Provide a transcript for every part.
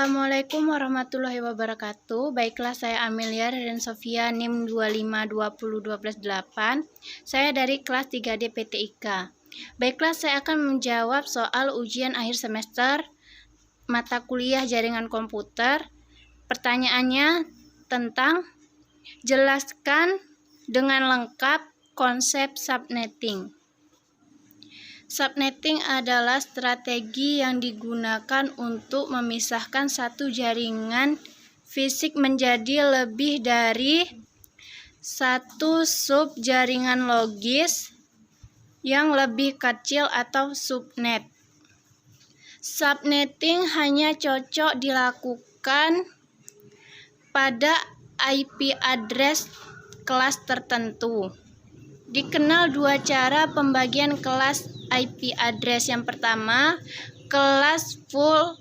Assalamualaikum warahmatullahi wabarakatuh. Baiklah, saya Amelia Reren Sofia NIM 2520128. Saya dari kelas 3D PTIK. Baiklah, saya akan menjawab soal ujian akhir semester mata kuliah jaringan komputer. Pertanyaannya tentang jelaskan dengan lengkap konsep subnetting. Subnetting adalah strategi yang digunakan untuk memisahkan satu jaringan fisik menjadi lebih dari satu sub jaringan logis yang lebih kecil atau subnet. Subnetting hanya cocok dilakukan pada IP address kelas tertentu. Dikenal dua cara pembagian kelas IP address. Yang pertama, kelas full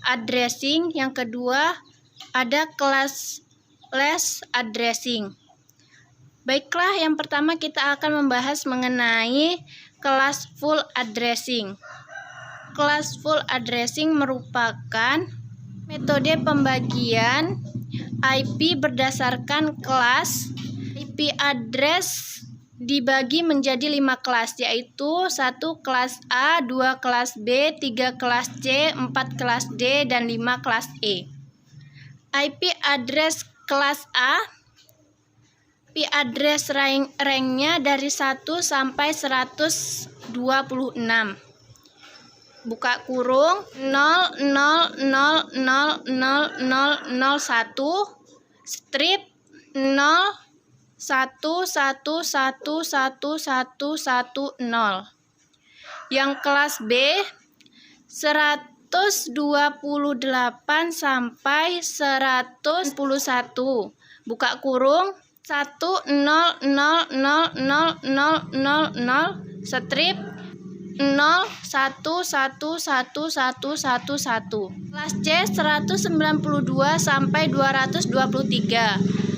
addressing. Yang kedua, ada kelas less addressing. Baiklah, yang pertama kita akan membahas mengenai kelas full addressing. Kelas full addressing merupakan metode pembagian IP berdasarkan kelas. IP address dibagi menjadi 5 kelas, yaitu 1 kelas A, 2 kelas B, 3 kelas C, 4 kelas D, dan 5 kelas E. IP address kelas A, IP address rank-nya dari 1 sampai 126. Buka kurung 0000001 strip 0111110. Yang kelas B 128 sampai 191. Buka kurung 1000000 strip 0111111. Kelas C 192 sampai 223.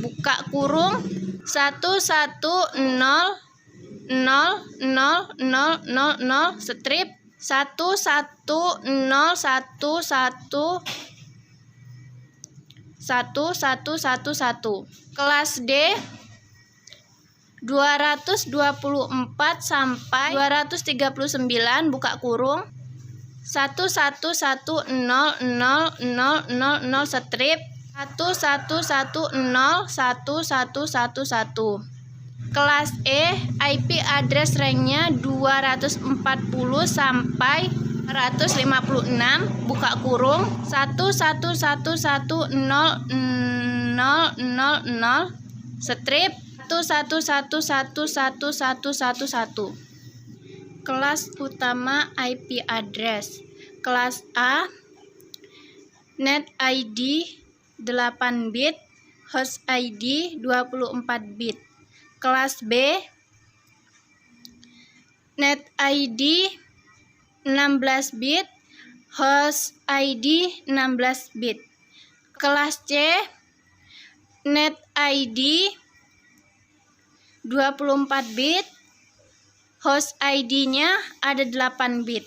Buka kurung 1100000 strip 1101111. Kelas D 224 sampai 239. Buka kurung 1110000 strip 1110111. Kelas E IP address ranknya 240 sampai 156. Buka kurung 1111000 strip 1111111. Kelas utama IP address. Kelas A net ID 8 bit, host ID 24 bit. Kelas B net ID 16 bit, host ID 16 bit. Kelas C net ID 24 bit, host ID-nya ada 8 bit.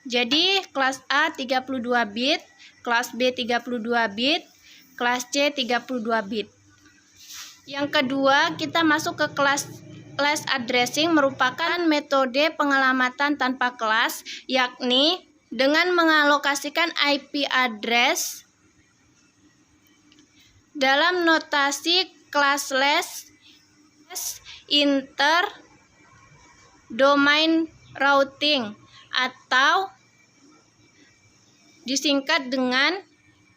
Jadi kelas A 32 bit, kelas B 32 bit, kelas C 32 bit. Yang kedua, kita masuk ke kelas less addressing, merupakan metode pengelamatan tanpa kelas, yakni dengan mengalokasikan IP address dalam notasi classless inter domain routing atau disingkat dengan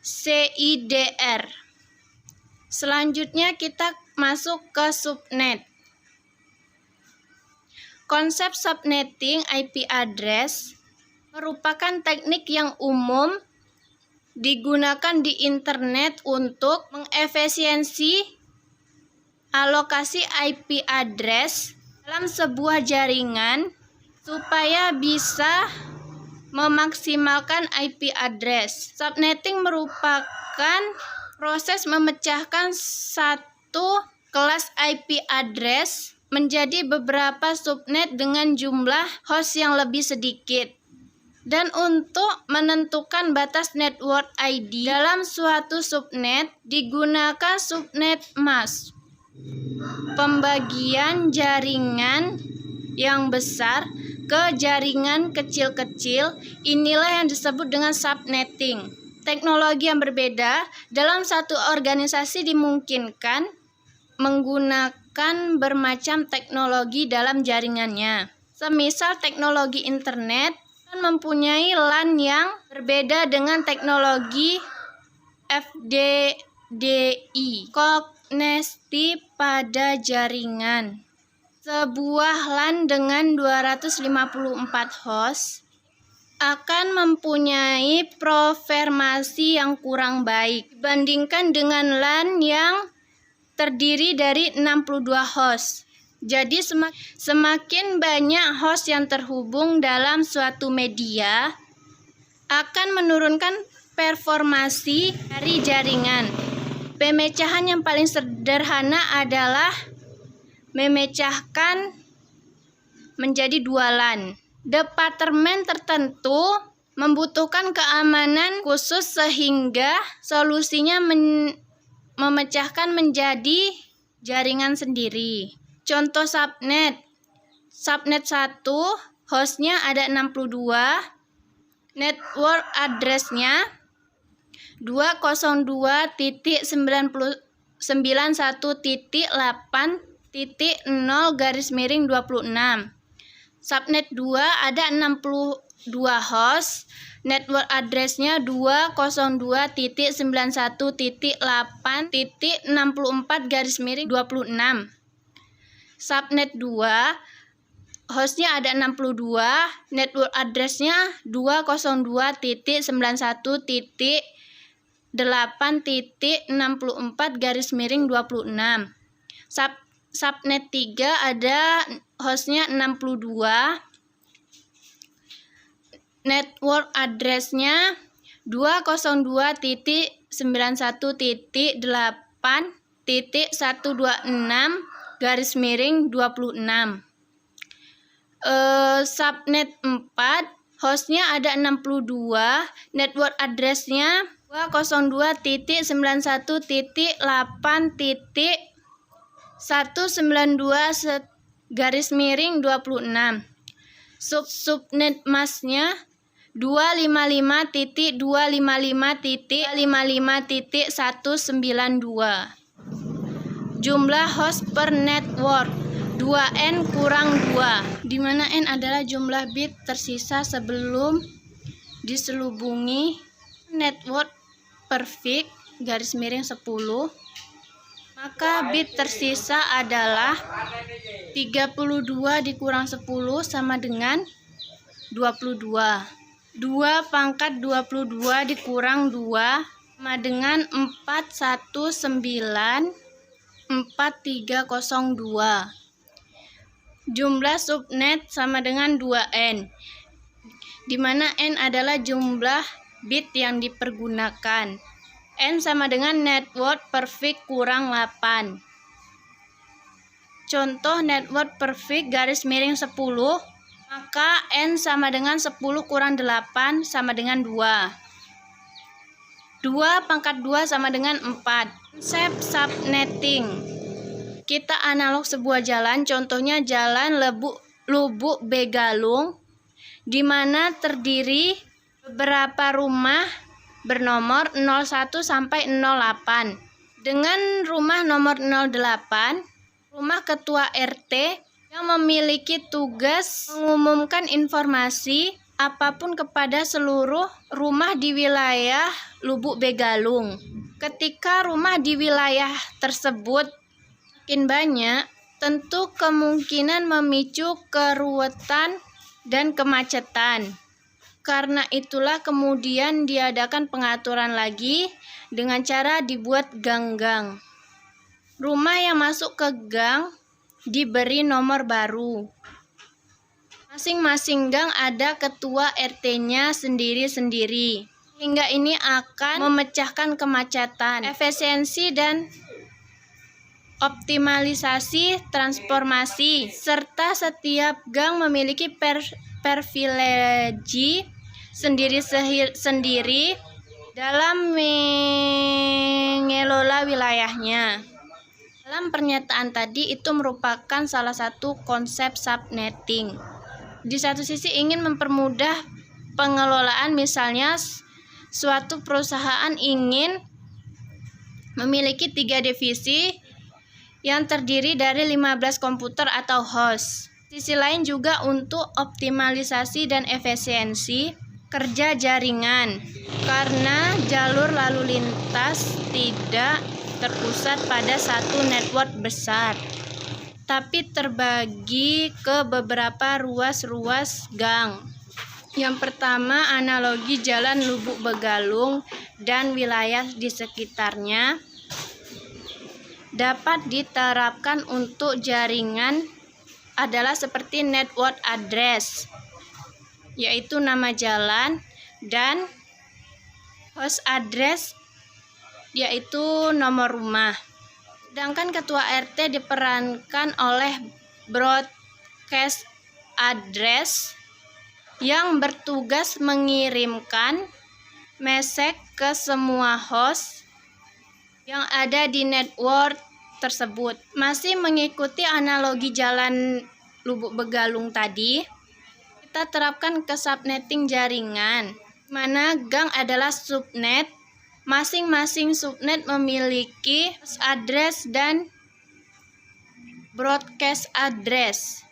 CIDR. Selanjutnya kita masuk ke subnet. Konsep subnetting IP address merupakan teknik yang umum digunakan di internet untuk mengefisiensi alokasi IP address dalam sebuah jaringan supaya bisa memaksimalkan IP address. Subnetting merupakan proses memecahkan satu kelas IP address menjadi beberapa subnet dengan jumlah host yang lebih sedikit. Dan untuk menentukan batas network ID dalam suatu subnet digunakan subnet mask. Pembagian jaringan yang besar ke jaringan kecil-kecil inilah yang disebut dengan subnetting. Teknologi yang berbeda dalam satu organisasi dimungkinkan menggunakan bermacam teknologi dalam jaringannya. Semisal teknologi internet mempunyai LAN yang berbeda dengan teknologi FDDI, koneksi pada jaringan. Sebuah LAN dengan 254 host akan mempunyai performasi yang kurang baik dibandingkan dengan LAN yang terdiri dari 62 host. Jadi semakin banyak host yang terhubung dalam suatu media akan menurunkan performasi dari jaringan. Pemecahan yang paling sederhana adalah memecahkan menjadi 2 LAN. Departemen tertentu membutuhkan keamanan khusus sehingga solusinya memecahkan menjadi jaringan sendiri. Contoh subnet. Subnet 1, hostnya ada 62, network address-nya 202.91.8.0/26. Subnet 2 ada 62 host, network address-nya 202.91.8.64/26. Subnet 2 hostnya ada 62, network address-nya 202.91.8.64/26. Subnet 3 ada hostnya 62, network address-nya 202.91.8.126/26. Subnet 4 hostnya ada 62, network address-nya 202.192/26. Subnet masknya 255.255.255.192. Jumlah host per network 2n kurang 2, di mana n adalah jumlah bit tersisa sebelum diselubungi network perfect (10), maka bit tersisa adalah 32 dikurang 10 sama dengan 22. 2 pangkat 22 dikurang 2 sama dengan 4194302. Jumlah subnet sama dengan 2n, di mana n adalah jumlah bit yang dipergunakan. N sama dengan network perfect kurang 8. Contoh network perfect (10), maka n sama dengan 10 kurang 8 sama dengan 2. 2 pangkat 2 sama dengan 4. Konsep subnetting. Kita analog sebuah jalan, contohnya jalan Lubuk Begalung, di mana terdiri beberapa rumah bernomor 01 sampai 08. Dengan rumah nomor 08, rumah ketua RT yang memiliki tugas mengumumkan informasi apapun kepada seluruh rumah di wilayah Lubuk Begalung. Ketika rumah di wilayah tersebut makin banyak, tentu kemungkinan memicu keruwetan dan kemacetan. Karena itulah kemudian diadakan pengaturan lagi dengan cara dibuat gang-gang. Rumah yang masuk ke gang diberi nomor baru. Masing-masing gang ada ketua RT-nya sendiri-sendiri. Hingga ini akan memecahkan kemacetan, efisiensi dan optimalisasi transformasi, serta setiap gang memiliki privilege sendiri dalam mengelola wilayahnya. Dalam pernyataan tadi itu merupakan salah satu konsep subnetting. Di satu sisi ingin mempermudah pengelolaan, misalnya suatu perusahaan ingin memiliki 3 divisi yang terdiri dari 15 komputer atau host. Sisi lain juga untuk optimalisasi dan efisiensi kerja jaringan, karena jalur lalu lintas tidak terpusat pada satu network besar, tapi terbagi ke beberapa ruas-ruas gang. Yang pertama, analogi jalan Lubuk Begalung dan wilayah di sekitarnya dapat diterapkan untuk jaringan adalah seperti network address, yaitu nama jalan, dan host address, yaitu nomor rumah. Sedangkan ketua RT diperankan oleh broadcast address yang bertugas mengirimkan message ke semua host yang ada di network tersebut. Masih mengikuti analogi jalan Lubuk Begalung tadi, kita terapkan ke subnetting jaringan, mana gang adalah subnet. Masing-masing subnet memiliki host address dan broadcast address.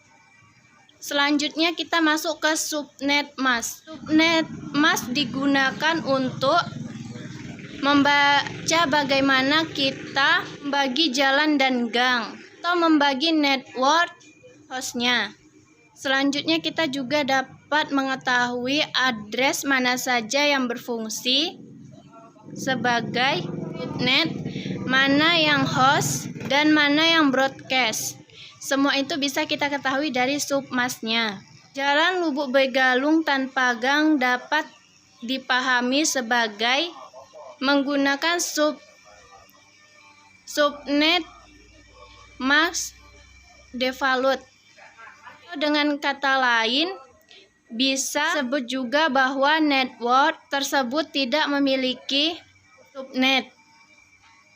Selanjutnya kita masuk ke subnet mask. Subnet mask digunakan untuk membaca bagaimana kita membagi jalan dan gang atau membagi network hostnya. Selanjutnya kita juga dapat mengetahui address mana saja yang berfungsi sebagai subnet, mana yang host, dan mana yang broadcast. Semua itu bisa kita ketahui dari submasknya. Jalan Lubuk Begalung tanpa gang dapat dipahami sebagai menggunakan subnet mask default. Dengan kata lain, bisa sebut juga bahwa network tersebut tidak memiliki subnet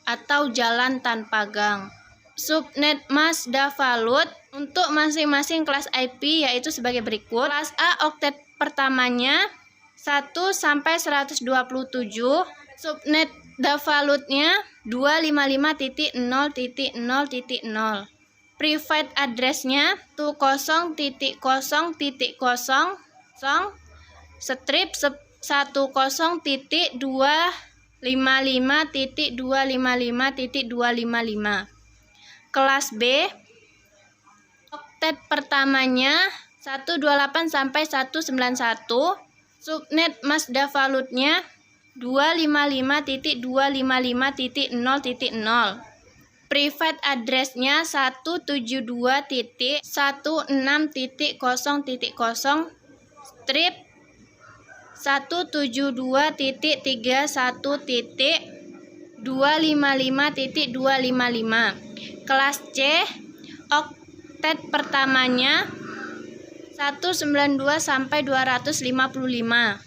atau jalan tanpa gang. Subnet mask default untuk masing-masing kelas IP yaitu sebagai berikut. Kelas A oktet pertamanya 1 sampai 127. Subnet defaultnya 255.0.0.0. Private address-nya 10.0.0.0 strip 10.255.255.255. Kelas B oktet pertamanya 128 sampai 191. Subnet mask defaultnya 255.255.0.0. Private address-nya 172.16.0.0 strip 172.31.255.255. Kelas C oktet pertamanya 192 sampai 255.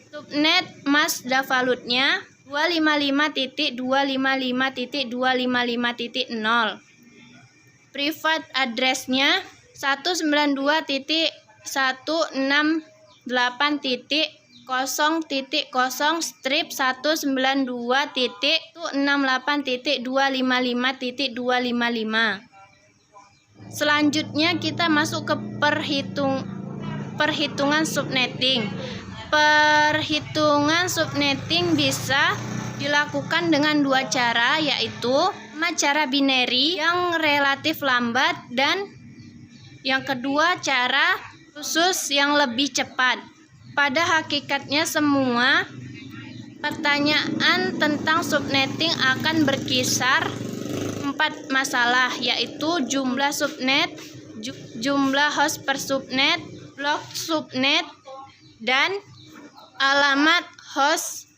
Subnet mask defaultnya 255.255.255.0. Private address-nya 192.168.0.0 strip 192.168.255.255. Selanjutnya kita masuk ke perhitungan subnetting. Perhitungan subnetting bisa dilakukan dengan dua cara, yaitu cara binary yang relatif lambat dan yang kedua cara khusus yang lebih cepat. Pada hakikatnya semua pertanyaan tentang subnetting akan berkisar 4 masalah, yaitu jumlah subnet, jumlah host per subnet, blok subnet, dan alamat host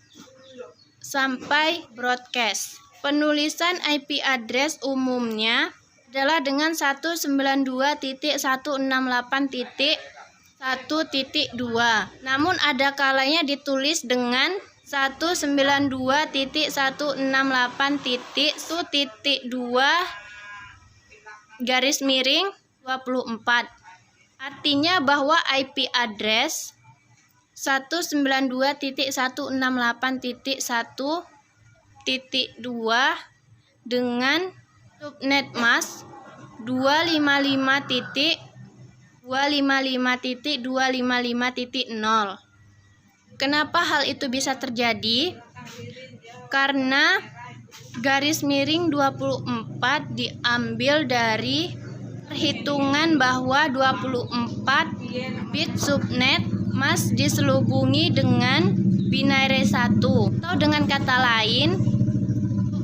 sampai broadcast. Penulisan IP address umumnya adalah dengan 192.168.168 1.2. Namun ada kalanya ditulis dengan 192.168.1.2 garis miring 24. Artinya bahwa IP address 192.168.1.2 dengan subnet mask 255.255.255.0. Kenapa hal itu bisa terjadi? Karena garis miring 24 diambil dari perhitungan bahwa 24 bit subnet mask diselubungi dengan binary 1. Atau dengan kata lain,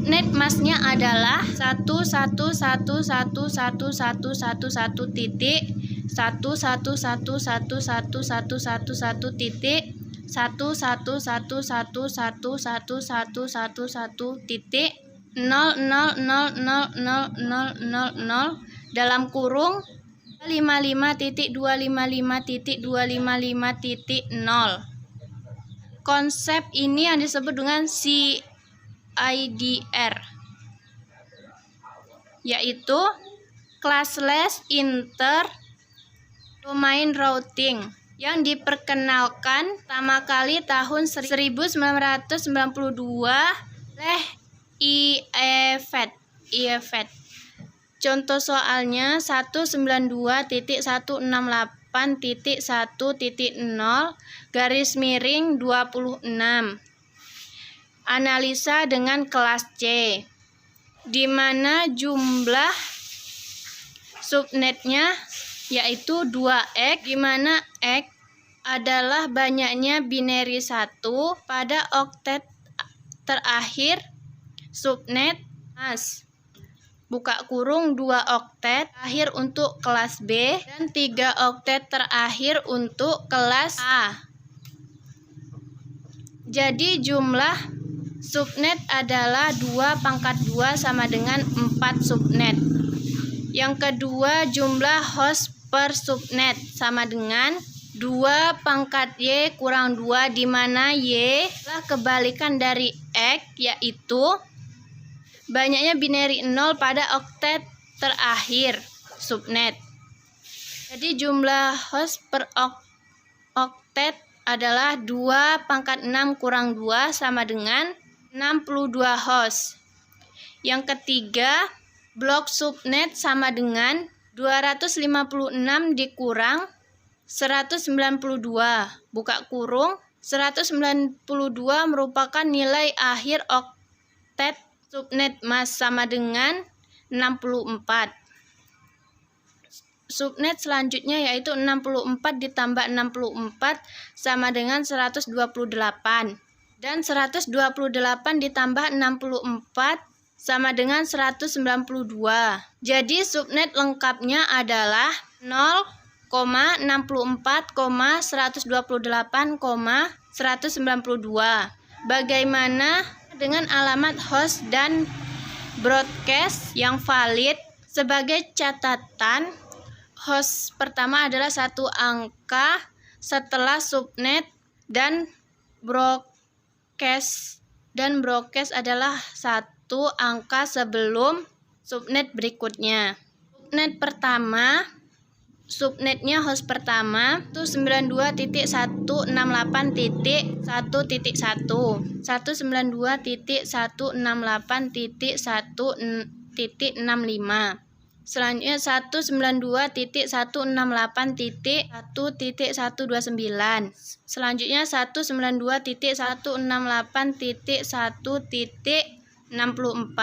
subnet masknya adalah 111.111.111.111.0000000 dalam kurung 255.255.255.0. Konsep ini yang disebut dengan CIDR, yaitu Classless Inter-Domain Routing, yang diperkenalkan pertama kali tahun 1992 oleh IEVET. Contoh soalnya 192.168.1.0 garis miring 26. Analisa dengan kelas C, di mana jumlah subnetnya yaitu 2x, di mana x adalah banyaknya binary 1 pada oktet terakhir subnet mask. Buka kurung 2 oktet terakhir untuk kelas B dan 3 oktet terakhir untuk kelas A. Jadi jumlah subnet adalah 2/2 sama dengan 4 subnet. Yang kedua, jumlah host per subnet sama dengan 2/Y kurang 2, di mana Y adalah kebalikan dari X, yaitu banyaknya binary 0 pada oktet terakhir subnet. Jadi jumlah host per oktet adalah 2/6 kurang 2 sama dengan 62 host. Yang ketiga, blok subnet sama dengan 256 dikurang 192. Buka kurung, 192 merupakan nilai akhir oktet subnet mask sama dengan 64. Subnet selanjutnya yaitu 64 ditambah 64 sama dengan 128. Dan 128 ditambah 64 sama dengan 192. Jadi subnet lengkapnya adalah 0,64,128,192. Bagaimana dengan alamat host dan broadcast yang valid? Sebagai catatan, host pertama adalah 1 angka setelah subnet dan broadcast adalah 1 angka sebelum subnet berikutnya. Subnetnya host pertama itu 92.168.1.1 192.168.1.65. Selanjutnya 192.168.1.129. Selanjutnya 192.168.1.64.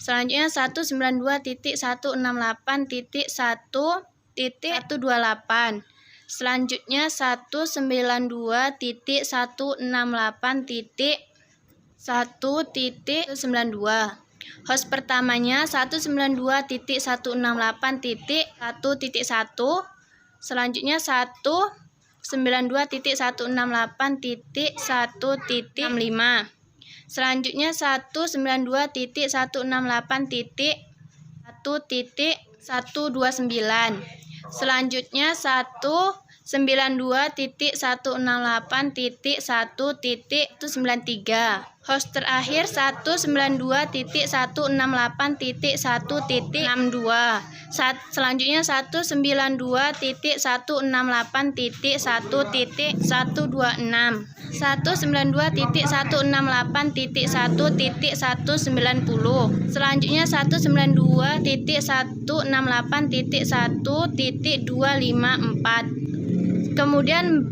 Selanjutnya 192.168.1.128. Selanjutnya 192.168.1.92. Host pertamanya 192.168.1.1. Selanjutnya 192.168.1.65. Selanjutnya 192.168.1.129. Selanjutnya 192.168.1.130. 92.168.1.93. Host terakhir 192.168.1.62. Selanjutnya 192.168.1.126. 192.168.1.190. Selanjutnya 192.168.1.254. Kemudian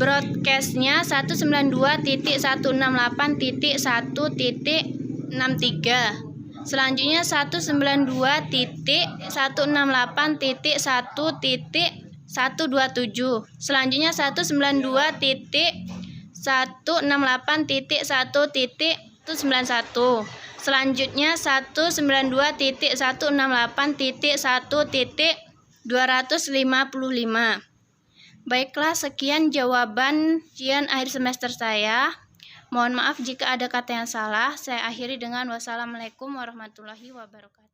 broadcastnya 192.168.1.63. Selanjutnya 192.168.1.127. Selanjutnya 192.168.1.91. Selanjutnya 192.168.1.255. Baiklah, sekian jawaban ujian akhir semester saya. Mohon maaf jika ada kata yang salah. Saya akhiri dengan wassalamualaikum warahmatullahi wabarakatuh.